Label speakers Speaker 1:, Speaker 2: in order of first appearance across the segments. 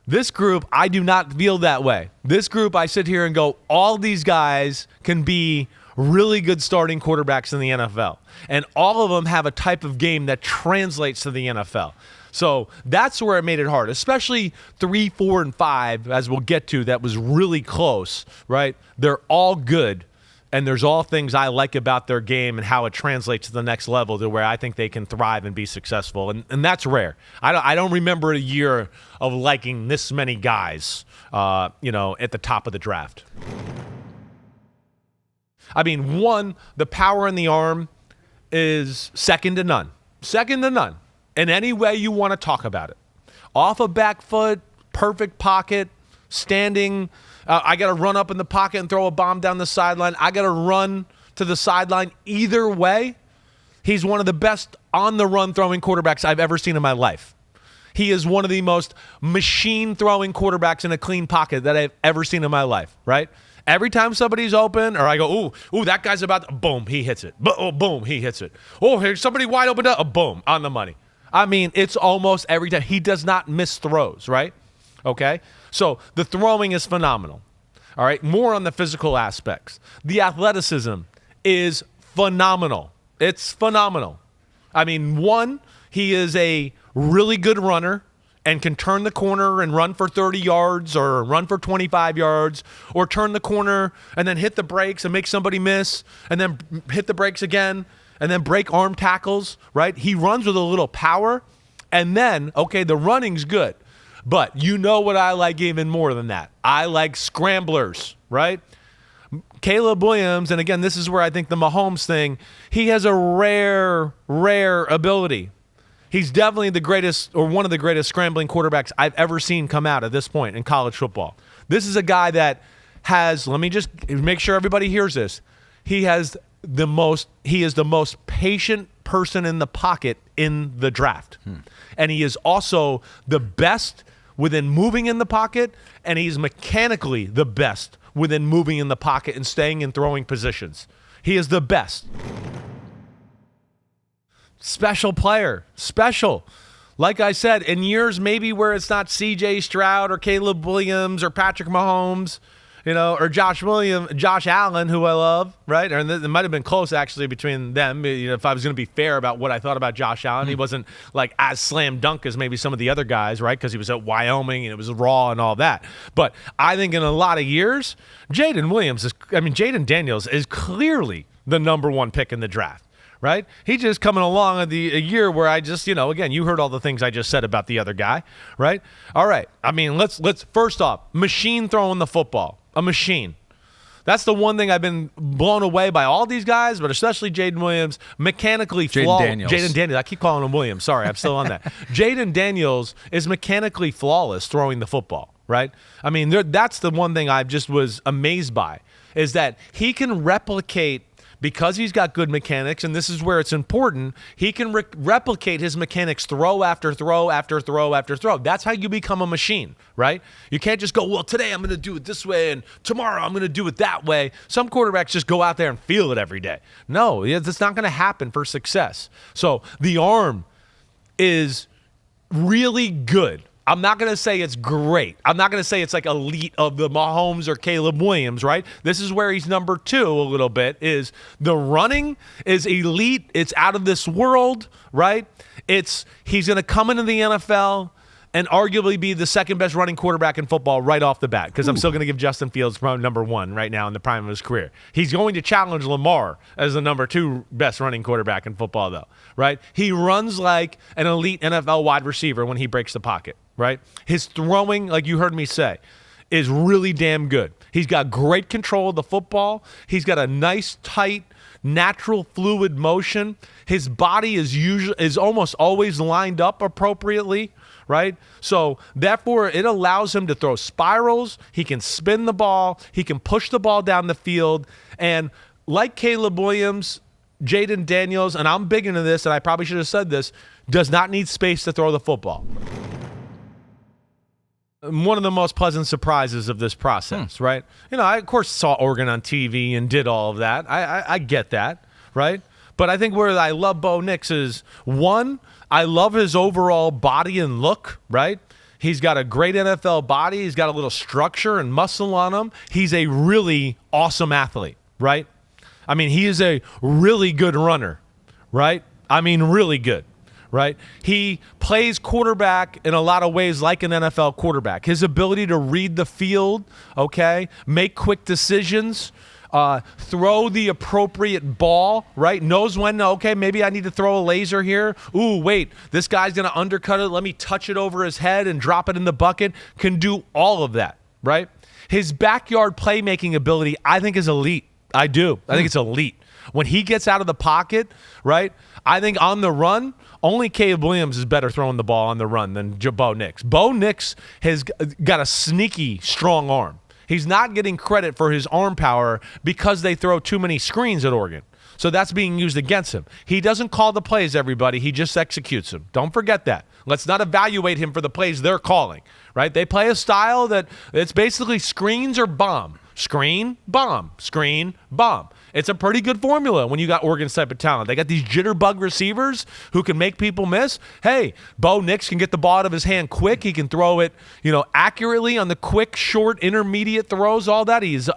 Speaker 1: This group, I do not feel that way. This group, I sit here and go, all these guys can be really good starting quarterbacks in the NFL. And all of them have a type of game that translates to the NFL. So that's where it made it hard, especially 3, 4, and 5, as we'll get to, that was really close, right? They're all good. And there's all things I like about their game and how it translates to the next level to where I think they can thrive and be successful. And that's rare. I don't remember a year of liking this many guys, at the top of the draft. I mean, one, the power in the arm is second to none. Second to none in any way you want to talk about it. Off a back foot, perfect pocket, standing. I got to run up in the pocket and throw a bomb down the sideline. I got to run to the sideline. Either way, he's one of the best on-the-run throwing quarterbacks I've ever seen in my life. He is one of the most machine-throwing quarterbacks in a clean pocket that I've ever seen in my life, right? Every time somebody's open, or I go, ooh, that guy's about to, boom, he hits it. Boom, he hits it. Oh, here's somebody wide open, boom, on the money. I mean, it's almost every time. He does not miss throws, right? Okay? So the throwing is phenomenal. All right? More on the physical aspects. The athleticism is phenomenal. It's phenomenal. I mean, one, he is a really good runner and can turn the corner and run for 30 yards or run for 25 yards or turn the corner and then hit the brakes and make somebody miss and then hit the brakes again and then break arm tackles, right? He runs with a little power. And then, okay, the running's good. But you know what I like even more than that? I like scramblers, right? Caleb Williams, and again, this is where I think the Mahomes thing, he has a rare ability. He's definitely the greatest or one of the greatest scrambling quarterbacks I've ever seen come out at this point in college football. This is a guy that has, let me just make sure everybody hears this. He is the most patient person in the pocket in the draft. And he is also the best within moving in the pocket, and he's mechanically the best within moving in the pocket and staying in throwing positions. He is the best. Special player. Special. Like I said, in years maybe where it's not C.J. Stroud or Caleb Williams or Patrick Mahomes, or Josh Allen, who I love, right? Or it might have been close, actually, between them. If I was going to be fair about what I thought about Josh Allen, he wasn't like as slam dunk as maybe some of the other guys, right? Because he was at Wyoming and it was raw and all that. But I think in a lot of years, Jayden Daniels is clearly the number one pick in the draft. Right? He's just coming along at a year where I just, again, you heard all the things I just said about the other guy, right? All right. I mean, let's first off, machine throwing the football. A machine. That's the one thing I've been blown away by all these guys, but especially Jayden Williams, mechanically flawed. Jayden Daniels. I keep calling him Williams. Sorry, I'm still on that. Jayden Daniels is mechanically flawless throwing the football, right? I mean, that's the one thing I just was amazed by, is that he can replicate, because he's got good mechanics, and this is where it's important, he can replicate his mechanics throw after throw after throw after throw. That's how you become a machine, right? You can't just go, well, today I'm going to do it this way, and tomorrow I'm going to do it that way. Some quarterbacks just go out there and feel it every day. No, that's not going to happen for success. So the arm is really good. I'm not going to say it's great. I'm not going to say it's like elite of the Mahomes or Caleb Williams, right? This is where he's number 2 a little bit, is the running is elite. It's out of this world, right? He's going to come into the NFL and arguably be the second best running quarterback in football right off the bat, because I'm still going to give Justin Fields number 1 right now in the prime of his career. He's going to challenge Lamar as the number 2 best running quarterback in football, though, right? He runs like an elite NFL wide receiver when he breaks the pocket, right? His throwing, like you heard me say, is really damn good. He's got great control of the football. He's got a nice, tight, natural, fluid motion. His body is almost always lined up appropriately, right? So therefore, it allows him to throw spirals. He can spin the ball. He can push the ball down the field. And like Caleb Williams, Jayden Daniels, and I'm big into this, and I probably should have said this, does not need space to throw the football. One of the most pleasant surprises of this process, right? I, of course, saw Oregon on TV and did all of that. I get that, right? But I think where I love Bo Nix is, one, I love his overall body and look, right? He's got a great NFL body. He's got a little structure and muscle on him. He's a really awesome athlete, right? I mean, he is a really good runner, right? I mean, really good, right? He plays quarterback in a lot of ways like an NFL quarterback. His ability to read the field, okay, make quick decisions, throw the appropriate ball, right? Knows when, okay, maybe I need to throw a laser here. Ooh, wait, this guy's going to undercut it. Let me touch it over his head and drop it in the bucket. Can do all of that, right? His backyard playmaking ability, I think, is elite. I do. I think it's elite. When he gets out of the pocket, right, I think on the run, only Caleb Williams is better throwing the ball on the run than Bo Nix. Bo Nix has got a sneaky, strong arm. He's not getting credit for his arm power because they throw too many screens at Oregon. So that's being used against him. He doesn't call the plays, everybody. He just executes them. Don't forget that. Let's not evaluate him for the plays they're calling, right? They play a style that it's basically screens or bomb. Screen, bomb, screen, bomb. It's a pretty good formula when you got Oregon's type of talent. They got these jitterbug receivers who can make people miss. Hey, Bo Nix can get the ball out of his hand quick. He can throw it, accurately on the quick, short, intermediate throws, all that. He's,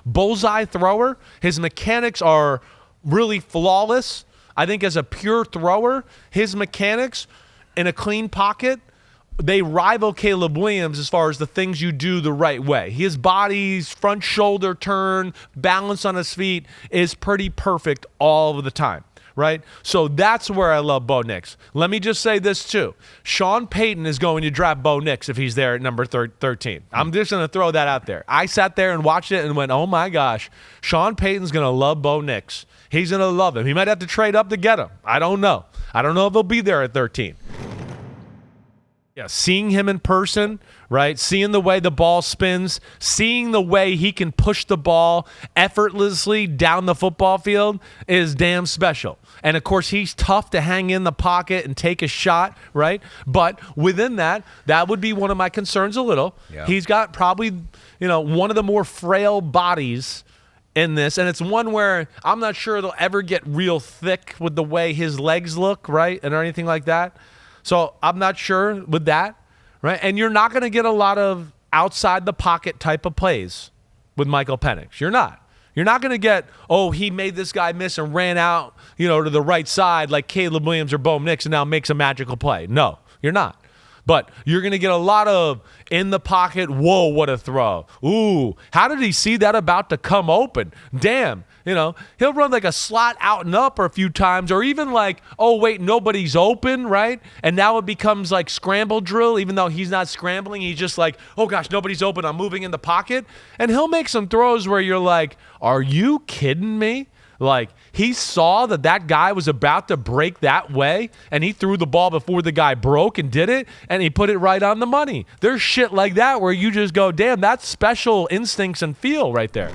Speaker 1: bullseye thrower. His mechanics are really flawless. I think as a pure thrower, his mechanics in a clean pocket, they rival Caleb Williams as far as the things you do the right way. His body's front shoulder turn, balance on his feet is pretty perfect all of the time, right? So that's where I love Bo Nix. Let me just say this too. Sean Payton is going to draft Bo Nix if he's there at number 13. I'm just going to throw that out there. I sat there and watched it and went, oh my gosh, Sean Payton's going to love Bo Nix. He's going to love him. He might have to trade up to get him. I don't know. I don't know if he'll be there at 13. Yeah, seeing him in person, right? Seeing the way the ball spins, seeing the way he can push the ball effortlessly down the football field is damn special. And, of course, he's tough to hang in the pocket and take a shot, right? But within that would be one of my concerns a little. Yeah. He's got probably, one of the more frail bodies in this, and it's one where I'm not sure it'll ever get real thick with the way his legs look, right, and or anything like that. So I'm not sure with that, right? And you're not going to get a lot of outside the pocket type of plays with Michael Penix. You're not. You're not going to get, he made this guy miss and ran out, to the right side like Caleb Williams or Bo Nix and now makes a magical play. No, you're not. But you're going to get a lot of in the pocket, whoa, what a throw. Ooh, how did he see that about to come open? Damn. He'll run like a slot out and up or a few times, or even like, oh, wait, nobody's open, right? And now it becomes like scramble drill, even though he's not scrambling. He's just like, oh, gosh, nobody's open. I'm moving in the pocket. And he'll make some throws where you're like, are you kidding me? Like, he saw that guy was about to break that way, and he threw the ball before the guy broke and did it, and he put it right on the money. There's shit like that where you just go, damn, that's special instincts and feel right there.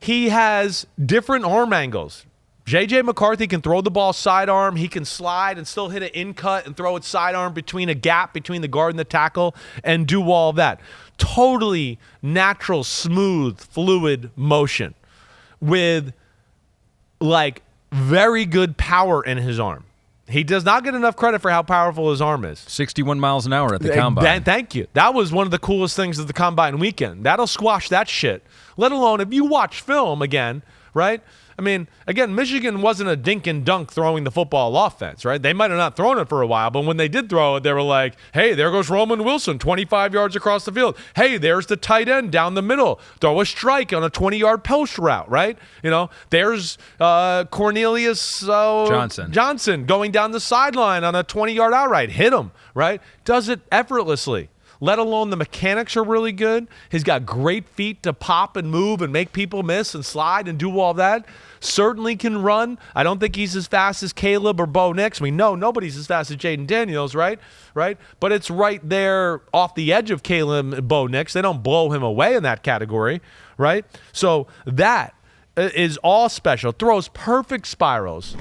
Speaker 1: He has different arm angles. J.J. McCarthy can throw the ball sidearm. He can slide and still hit an in-cut and throw it sidearm between a gap between the guard and the tackle and do all of that. Totally natural, smooth, fluid motion with, like, very good power in his arm. He does not get enough credit for how powerful his arm is.
Speaker 2: 61 miles an hour at the Combine.
Speaker 1: Thank you. That was one of the coolest things of the Combine weekend. That'll squash that shit. Let alone if you watch film again, right? I mean, again, Michigan wasn't a dink and dunk throwing the football offense, right? They might have not thrown it for a while, but when they did throw it, they were like, hey, there goes Roman Wilson, 25 yards across the field. Hey, there's the tight end down the middle. Throw a strike on a 20-yard post route, right? There's Cornelius Johnson going down the sideline on a 20-yard outright. Hit him, right? Does it effortlessly. Let alone the mechanics are really good. He's got great feet to pop and move and make people miss and slide and do all that. Certainly can run. I don't think he's as fast as Caleb or Bo Nix. We know nobody's as fast as Jayden Daniels, right? But it's right there off the edge of Caleb and Bo Nix. They don't blow him away in that category, right? So that is all special. Throws perfect spirals.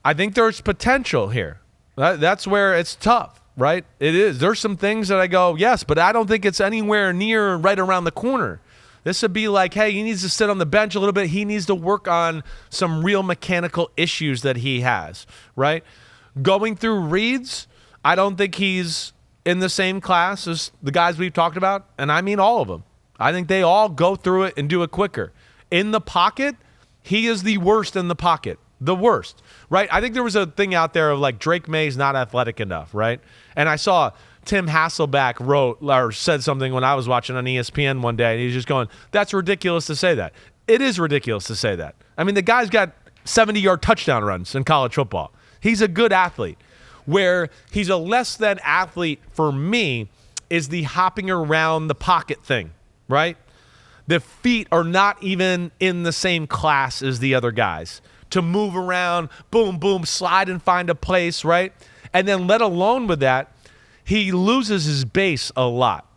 Speaker 1: I think there's potential here. That's where it's tough. Right? It is. There's some things that I go, yes, but I don't think it's anywhere near right around the corner. This would be like, hey, he needs to sit on the bench a little bit. He needs to work on some real mechanical issues that he has, right? Going through reads, I don't think he's in the same class as the guys we've talked about, and I mean all of them. I think they all go through it and do it quicker. In the pocket, he is the worst in the pocket. The worst, right? I think there was a thing out there of like Drake Maye's not athletic enough, right? And I saw Tim Hasselback wrote or said something when I was watching on ESPN one day, and he's just going, that's ridiculous to say that. It is ridiculous to say that. I mean, the guy's got 70-yard touchdown runs in college football. He's a good athlete. Where he's a less than athlete for me is the hopping around the pocket thing, right? The feet are not even in the same class as the other guys. To move around, boom, boom, slide and find a place, right? And then let alone with that, he loses his base a lot.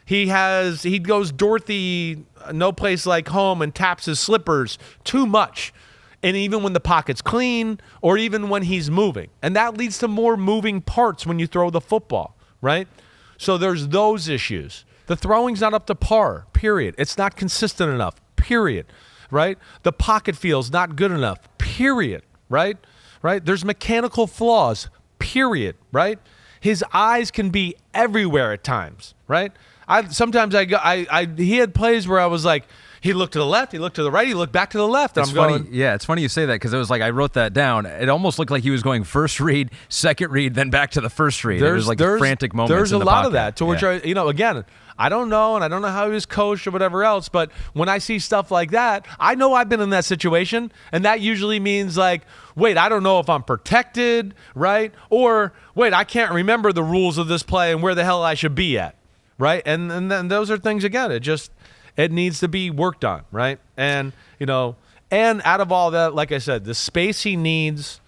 Speaker 1: He goes Dorothy, no place like home, and taps his slippers too much. And even when the pocket's clean or even when he's moving. And that leads to more moving parts when you throw the football, right? So there's those issues. The throwing's not up to par, period. It's not consistent enough, period. Right? The pocket feel's not good enough, period, right? Right? There's mechanical flaws, period, right? His eyes can be everywhere at times, right? He had plays where I was like, he looked to the left, he looked to the right, he looked back to the left.
Speaker 2: It's funny. Yeah, it's funny you say that because it was like I wrote that down. It almost looked like he was going first read, second read, then back to the first read. It was like frantic moments.
Speaker 1: There's
Speaker 2: in the
Speaker 1: a lot
Speaker 2: pocket.
Speaker 1: of that. To which again, I don't know, and I don't know how he was coached or whatever else, but when I see stuff like that, I know I've been in that situation, and that usually means like, wait, I don't know if I'm protected, right? Or, wait, I can't remember the rules of this play and where the hell I should be at, right? And then those are things, again, it needs to be worked on, right? And, and out of all that, like I said, the space he needs,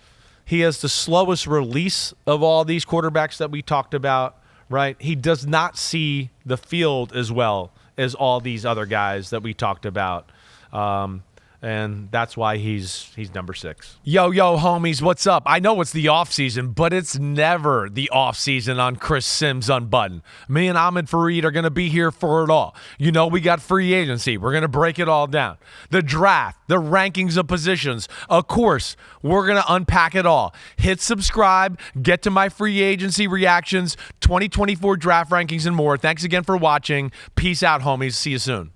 Speaker 1: he has the slowest release of all these quarterbacks that we talked about, right? He does not see the field as well as all these other guys that we talked about. And that's why he's number 6. Yo, homies, what's up? I know it's the offseason, but it's never the offseason on Chris Simms Unbuttoned. Me and Ahmed Fareed are going to be here for it all. We got free agency. We're going to break it all down. The draft, the rankings of positions. Of course, we're going to unpack it all. Hit subscribe, get to my free agency reactions, 2024 draft rankings, and more. Thanks again for watching. Peace out, homies. See you soon.